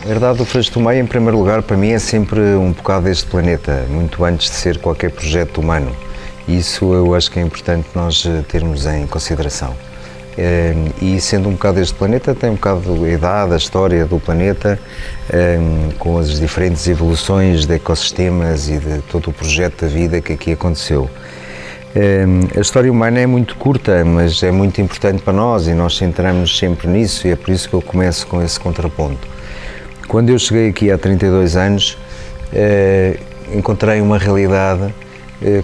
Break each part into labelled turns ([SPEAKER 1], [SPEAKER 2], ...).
[SPEAKER 1] A herdade do Freixo Tomé, em primeiro lugar, para mim é sempre um bocado deste planeta, muito antes de ser qualquer projeto humano. E isso eu acho que é importante nós termos em consideração. E sendo um bocado deste planeta, tem um bocado a idade, a história do planeta, com as diferentes evoluções de ecossistemas e de todo o projeto da vida que aqui aconteceu. A história humana é muito curta, mas é muito importante para nós e nós centramos sempre nisso, e é por isso que eu começo com esse contraponto. Quando eu cheguei aqui há 32 anos, encontrei uma realidade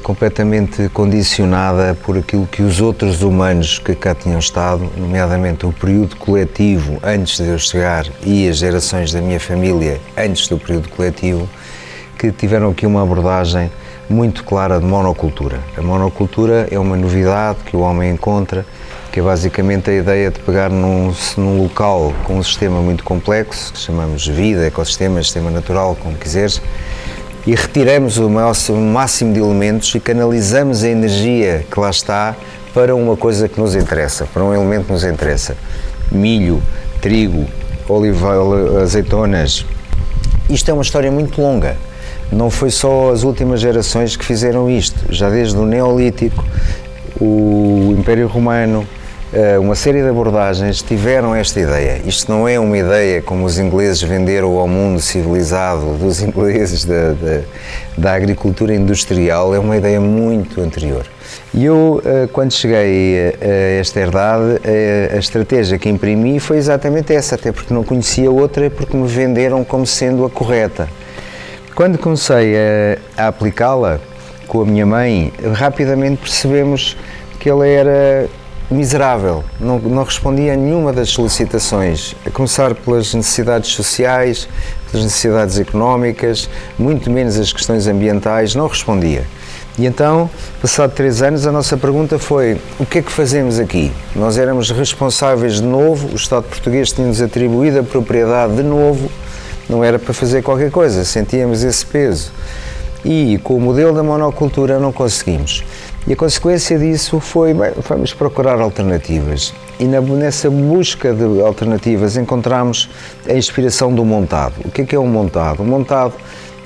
[SPEAKER 1] completamente condicionada por aquilo que os outros humanos que cá tinham estado, nomeadamente o período coletivo antes de eu chegar e as gerações da minha família antes do período coletivo, que tiveram aqui uma abordagem muito clara de monocultura. A monocultura é uma novidade que o homem encontra, que é basicamente a ideia de pegar num local com um sistema muito complexo, que chamamos vida, ecossistema, sistema natural, como quiseres, e retiramos o máximo de elementos e canalizamos a energia que lá está para uma coisa que nos interessa, para um elemento que nos interessa. Milho, trigo, oliva, azeitonas. Isto é uma história muito longa. Não foi só as últimas gerações que fizeram isto. Já desde o Neolítico, o Império Romano, uma série de abordagens tiveram esta ideia. Isto não é uma ideia como os ingleses venderam ao mundo civilizado dos ingleses da agricultura industrial, é uma ideia muito anterior. E eu, quando cheguei a esta herdade, a estratégia que imprimi foi exatamente essa, até porque não conhecia outra, porque me venderam como sendo a correta. Quando comecei a aplicá-la com a minha mãe, rapidamente percebemos que ela era miserável, não respondia a nenhuma das solicitações, a começar pelas necessidades sociais, pelas necessidades económicas, muito menos as questões ambientais, não respondia. E então, passado 3 anos, a nossa pergunta foi: o que é que fazemos aqui? Nós éramos responsáveis de novo, o Estado português tinha-nos atribuído a propriedade de novo, não era para fazer qualquer coisa, sentíamos esse peso. E com o modelo da monocultura não conseguimos. E a consequência disso foi, vamos procurar alternativas. E nessa busca de alternativas encontramos a inspiração do montado. O que é um montado? O montado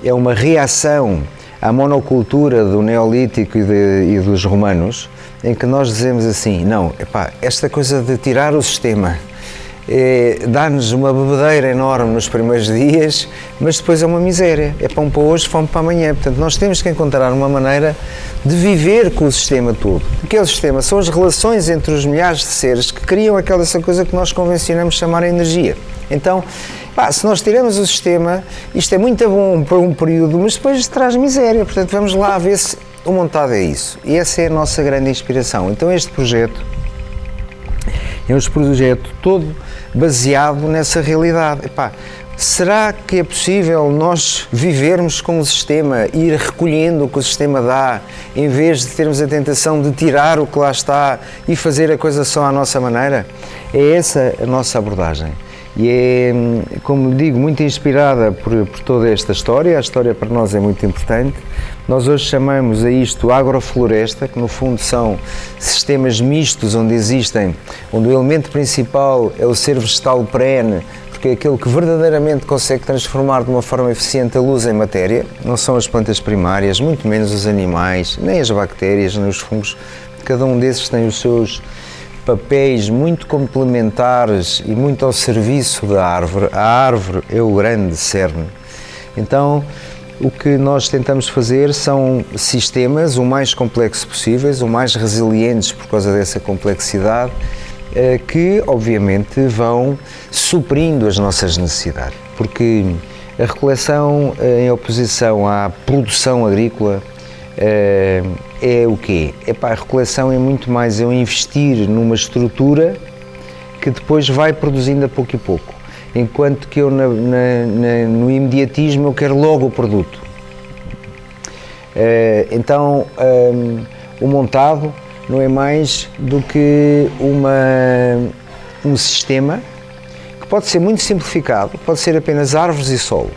[SPEAKER 1] é uma reação à monocultura do Neolítico e dos romanos, em que nós dizemos assim: não, esta coisa de tirar o sistema dá-nos uma bebedeira enorme nos primeiros dias, mas depois é uma miséria, é pão para hoje, fome para amanhã. Portanto, nós temos que encontrar uma maneira de viver com o sistema todo. O que é o sistema? São as relações entre os milhares de seres que criam essa coisa que nós convencionamos chamar energia. Então, se nós tiramos o sistema, isto é muito bom para um período, mas depois traz miséria. Portanto, vamos lá ver se o montado é isso. E essa é a nossa grande inspiração. Então, este projeto é um projeto todo baseado nessa realidade. Será que é possível nós vivermos com o sistema, ir recolhendo o que o sistema dá, em vez de termos a tentação de tirar o que lá está e fazer a coisa só à nossa maneira? É essa a nossa abordagem. E é, como digo, muito inspirada por toda esta história. A história para nós é muito importante. Nós hoje chamamos a isto agrofloresta, que no fundo são sistemas mistos onde o elemento principal é o ser vegetal perene, porque é aquele que verdadeiramente consegue transformar de uma forma eficiente a luz em matéria. Não são as plantas primárias, muito menos os animais, nem as bactérias, nem os fungos. Cada um desses tem os seus papéis muito complementares e muito ao serviço da árvore. A árvore é o grande cerne. Então, o que nós tentamos fazer são sistemas o mais complexos possíveis, o mais resilientes por causa dessa complexidade, que obviamente vão suprindo as nossas necessidades. Porque a recoleção em oposição à produção agrícola é o quê? A recoleção é muito mais eu investir numa estrutura que depois vai produzindo a pouco e pouco, enquanto que eu no imediatismo eu quero logo o produto. Então o montado não é mais do que um sistema que pode ser muito simplificado, pode ser apenas árvores e solo,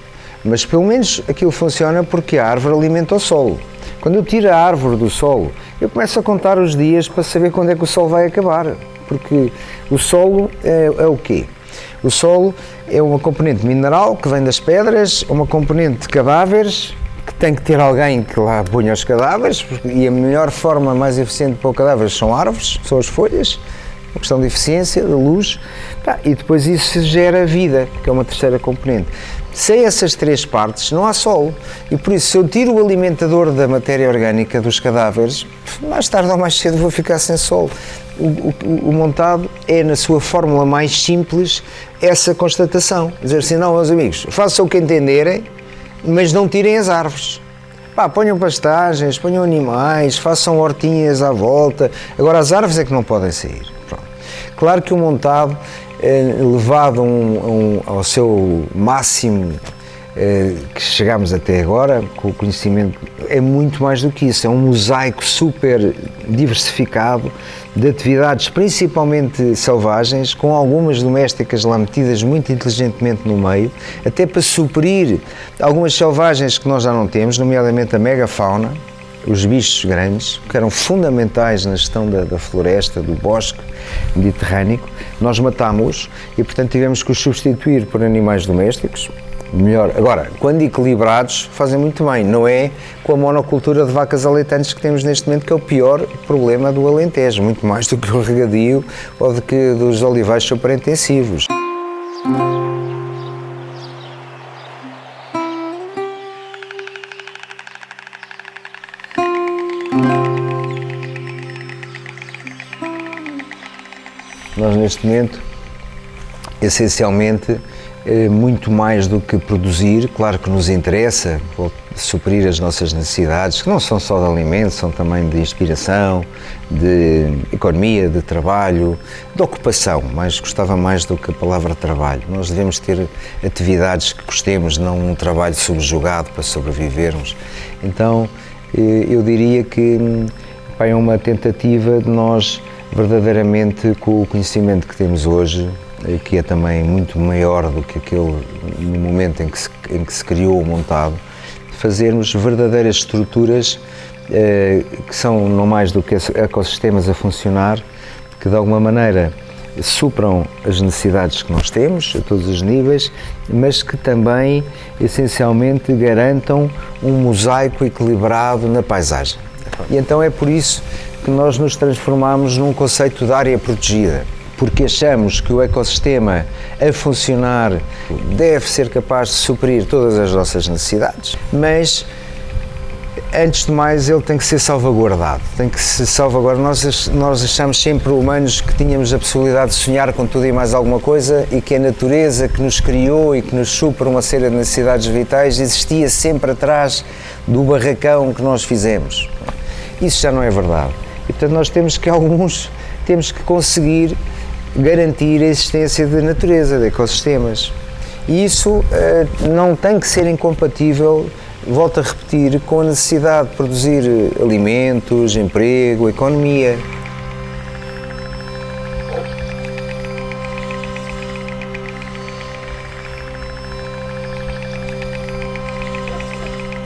[SPEAKER 1] mas pelo menos aquilo funciona porque a árvore alimenta o solo. Quando eu tiro a árvore do solo, eu começo a contar os dias para saber quando é que o solo vai acabar, porque o solo é o quê? O solo é uma componente mineral que vem das pedras, uma componente de cadáveres, que tem que ter alguém que lá ponha os cadáveres, e a melhor forma mais eficiente para o cadáver são árvores, são as folhas, uma questão de eficiência, de luz, e depois isso gera vida, que é uma terceira componente. Sem essas três partes não há solo, e por isso se eu tiro o alimentador da matéria orgânica dos cadáveres, mais tarde ou mais cedo vou ficar sem solo. O montado é, na sua fórmula mais simples, essa constatação. Dizer assim, não, meus amigos, façam o que entenderem, mas não tirem as árvores. Ponham pastagens, ponham animais, façam hortinhas à volta. Agora as árvores é que não podem sair. Pronto. Claro que o montado, levado ao seu máximo que chegámos até agora, com o conhecimento, é muito mais do que isso. É um mosaico super diversificado de atividades, principalmente selvagens, com algumas domésticas lá metidas muito inteligentemente no meio, até para suprir algumas selvagens que nós já não temos, nomeadamente a megafauna, os bichos grandes, que eram fundamentais na gestão da floresta, do bosque mediterrâneo. Nós matámos-os e, portanto, tivemos que os substituir por animais domésticos. Melhor. Agora, quando equilibrados, fazem muito bem, não é com a monocultura de vacas aleitantes que temos neste momento, que é o pior problema do Alentejo, muito mais do que o regadio ou do que dos olivais superintensivos. Nós, neste momento, essencialmente, muito mais do que produzir, claro que nos interessa suprir as nossas necessidades, que não são só de alimentos, são também de inspiração, de economia, de trabalho, de ocupação, mas gostava mais do que a palavra trabalho. Nós devemos ter atividades que gostemos, não um trabalho subjugado para sobrevivermos. Então, eu diria que é uma tentativa de nós, verdadeiramente, com o conhecimento que temos hoje, que é também muito maior do que aquele no momento em que se criou o montado, fazermos verdadeiras estruturas que são não mais do que ecossistemas a funcionar, que de alguma maneira supram as necessidades que nós temos a todos os níveis, mas que também essencialmente garantam um mosaico equilibrado na paisagem. E então é por isso que nós nos transformamos num conceito de área protegida, porque achamos que o ecossistema a funcionar deve ser capaz de suprir todas as nossas necessidades, mas antes de mais ele tem que ser salvaguardado, Nós achamos sempre, humanos, que tínhamos a possibilidade de sonhar com tudo e mais alguma coisa, e que a natureza que nos criou e que nos supra uma série de necessidades vitais existia sempre atrás do barracão que nós fizemos. Isso já não é verdade. E portanto nós temos que conseguir garantir a existência de natureza, de ecossistemas. E isso não tem que ser incompatível, volto a repetir, com a necessidade de produzir alimentos, emprego, economia.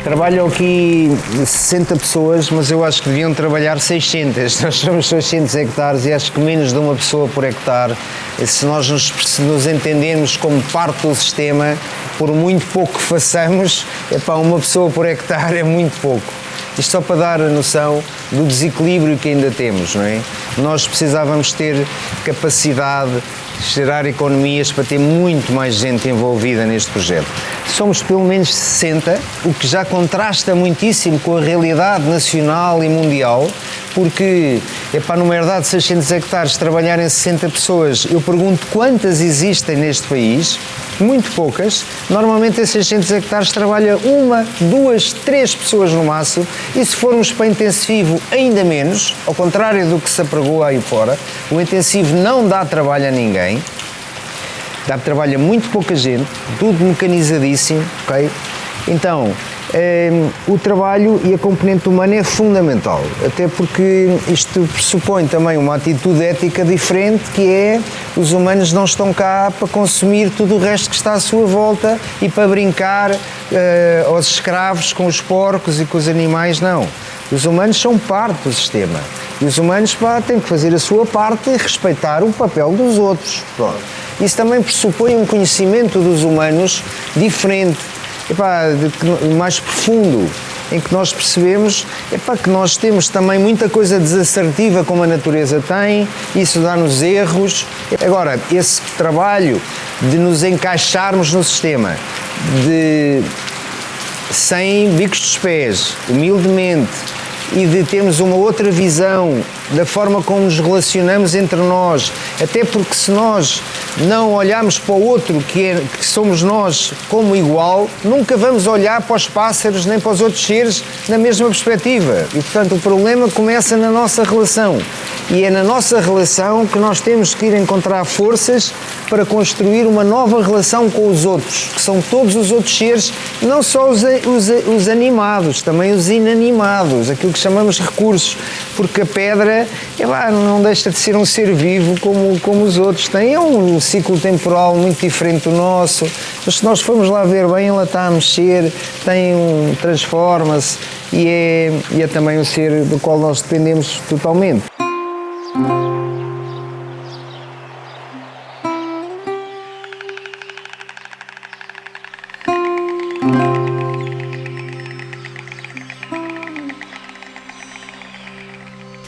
[SPEAKER 1] Trabalham aqui 60 pessoas, mas eu acho que deviam trabalhar 600. Nós somos 600 hectares e acho que menos de uma pessoa por hectare. E se nós nos entendermos como parte do sistema, por muito pouco que façamos, uma pessoa por hectare é muito pouco. Isto só para dar a noção do desequilíbrio que ainda temos, não é? Nós precisávamos ter capacidade de gerar economias para ter muito mais gente envolvida neste projeto. Somos pelo menos 60, o que já contrasta muitíssimo com a realidade nacional e mundial, porque, numa herdade de 600 hectares, trabalharem 60 pessoas, eu pergunto quantas existem neste país, muito poucas. Normalmente em 600 hectares trabalha 1, 2, 3 pessoas no máximo, e se formos para intensivo ainda menos, ao contrário do que se apregou aí fora. O intensivo não dá trabalho a ninguém, dá trabalho a muito pouca gente, tudo mecanizadíssimo, ok? Então, o trabalho e a componente humana é fundamental, até porque isto pressupõe também uma atitude ética diferente, que é: os humanos não estão cá para consumir tudo o resto que está à sua volta e para brincar aos escravos com os porcos e com os animais, não. Os humanos são parte do sistema e os humanos têm que fazer a sua parte e respeitar o papel dos outros. Pronto. Isso também pressupõe um conhecimento dos humanos diferente, mais profundo, em que nós percebemos que nós temos também muita coisa desassertiva como a natureza tem, isso dá-nos erros. Agora, esse trabalho de nos encaixarmos no sistema, sem bicos dos pés, humildemente, e de termos uma outra visão da forma como nos relacionamos entre nós, até porque se nós não olharmos para o outro, que somos nós, como igual, nunca vamos olhar para os pássaros nem para os outros seres na mesma perspectiva. E, portanto, o problema começa na nossa relação. E é na nossa relação que nós temos que ir encontrar forças para construir uma nova relação com os outros, que são todos os outros seres, não só os animados, também os inanimados, aquilo que chamamos recursos, porque a pedra não deixa de ser um ser vivo como os outros têm, é um ciclo temporal muito diferente do nosso, mas se nós formos lá ver bem, ela está a mexer, transforma-se e é também um ser do qual nós dependemos totalmente.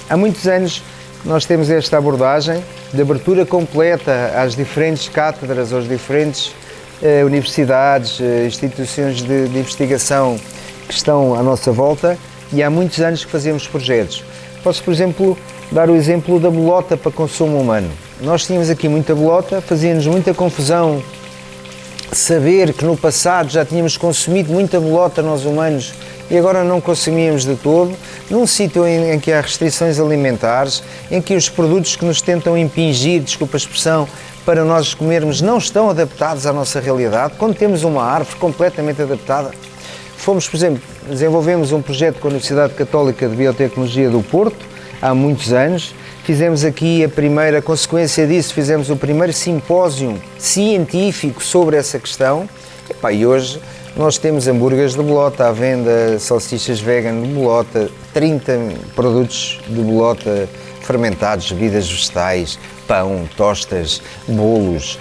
[SPEAKER 1] Há muitos anos nós temos esta abordagem de abertura completa às diferentes cátedras, às diferentes universidades, instituições de investigação que estão à nossa volta, e há muitos anos que fazemos projetos. Posso, por exemplo, dar o exemplo da bolota para consumo humano. Nós tínhamos aqui muita bolota, fazia-nos muita confusão saber que no passado já tínhamos consumido muita bolota nós humanos e agora não consumíamos de todo, num sítio em que há restrições alimentares, em que os produtos que nos tentam impingir, desculpa a expressão, para nós comermos não estão adaptados à nossa realidade, quando temos uma árvore completamente adaptada. Fomos, por exemplo, desenvolvemos um projeto com a Universidade Católica de Biotecnologia do Porto, há muitos anos. Fizemos aqui a primeira consequência disso, fizemos o primeiro simpósio científico sobre essa questão. E hoje nós temos hambúrgueres de bolota à venda, salsichas vegan de bolota, 30 produtos de bolota fermentados, bebidas vegetais, pão, tostas, bolos,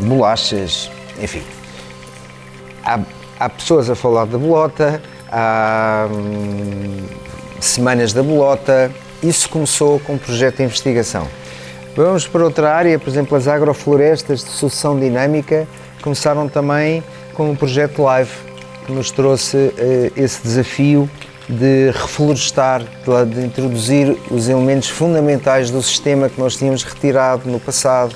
[SPEAKER 1] bolachas, enfim. Há pessoas a falar da bolota, há semanas da bolota. Isso começou com um projeto de investigação. Vamos para outra área, por exemplo, as agroflorestas de sucessão dinâmica começaram também com um projeto LIVE, que nos trouxe esse desafio de reflorestar, de introduzir os elementos fundamentais do sistema que nós tínhamos retirado no passado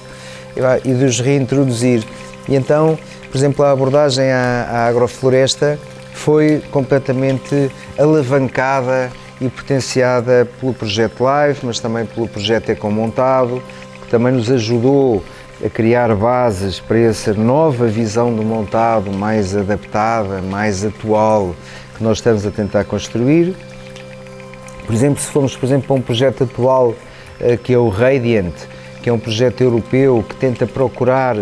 [SPEAKER 1] e de os reintroduzir. E então, por exemplo, a abordagem à agrofloresta foi completamente alavancada e potenciada pelo projeto LIVE, mas também pelo projeto Ecomontado, que também nos ajudou a criar bases para essa nova visão do montado mais adaptada, mais atual, que nós estamos a tentar construir. Por exemplo, se formos, por exemplo, para um projeto atual que é o Radiant, que é um projeto europeu que tenta procurar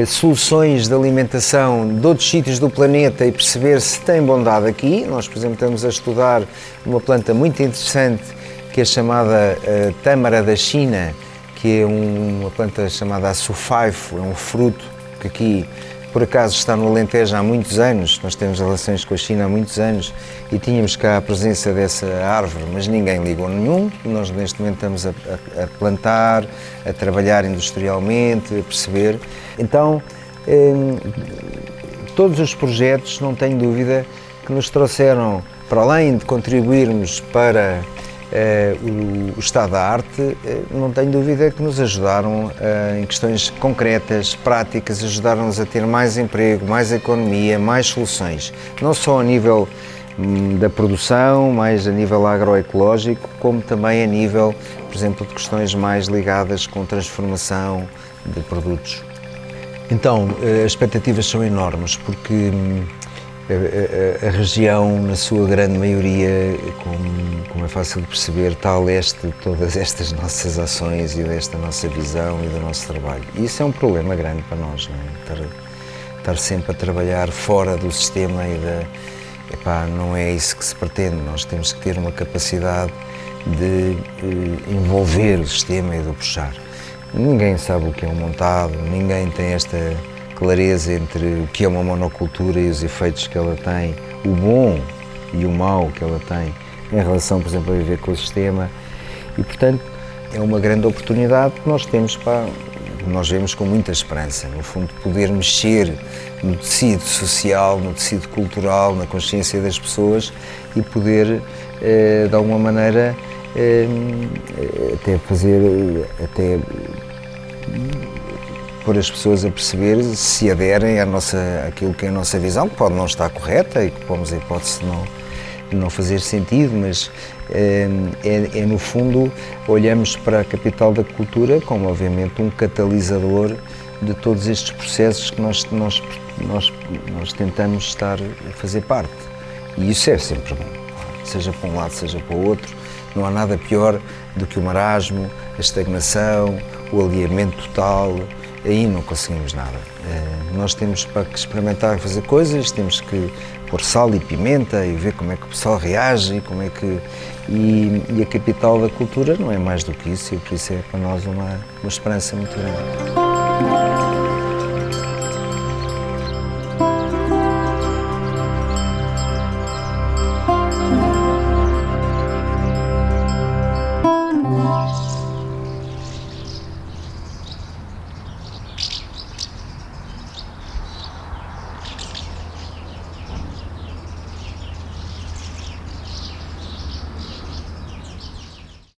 [SPEAKER 1] soluções de alimentação de outros sítios do planeta e perceber se tem bondade aqui. Nós, por exemplo, estamos a estudar uma planta muito interessante que é chamada tâmara da China, que é uma planta chamada açufaivo, é um fruto que aqui, por acaso, está no Alentejo há muitos anos. Nós temos relações com a China há muitos anos e tínhamos cá a presença dessa árvore, mas ninguém ligou nenhum. Nós, neste momento, estamos a plantar, a trabalhar industrialmente, a perceber. Então, todos os projetos, não tenho dúvida, que nos trouxeram, para além de contribuirmos para o estado da arte, não tenho dúvida que nos ajudaram em questões concretas, práticas, ajudaram-nos a ter mais emprego, mais economia, mais soluções, não só a nível da produção, mais a nível agroecológico, como também a nível, por exemplo, de questões mais ligadas com transformação de produtos. Então, as expectativas são enormes, porque a região, na sua grande maioria, como é fácil de perceber, está a leste de todas estas nossas ações e desta nossa visão e do nosso trabalho. E isso é um problema grande para nós, não é? Estar sempre a trabalhar fora do sistema não é isso que se pretende. Nós temos que ter uma capacidade de envolver o sistema e de o puxar. Ninguém sabe o que é um montado, ninguém tem esta clareza entre o que é uma monocultura e os efeitos que ela tem, o bom e o mau que ela tem em relação, por exemplo, a viver com o sistema. E, portanto, é uma grande oportunidade que nós temos para... Nós vemos com muita esperança, no fundo, poder mexer no tecido social, no tecido cultural, na consciência das pessoas e poder, de alguma maneira, até pôr as pessoas a perceber se aderem àquilo que é a nossa visão, que pode não estar correta e que pomos a hipótese de não fazer sentido, mas no fundo, olhamos para a capital da cultura como, obviamente, um catalisador de todos estes processos que nós tentamos estar a fazer parte. E isso é sempre bom, seja para um lado, seja para o outro. Não há nada pior do que o marasmo, a estagnação, o alinhamento total. Aí não conseguimos nada. Nós temos para experimentar fazer coisas, temos que pôr sal e pimenta e ver como é que o pessoal reage, e a capital da cultura não é mais do que isso, e por isso é para nós uma esperança muito grande.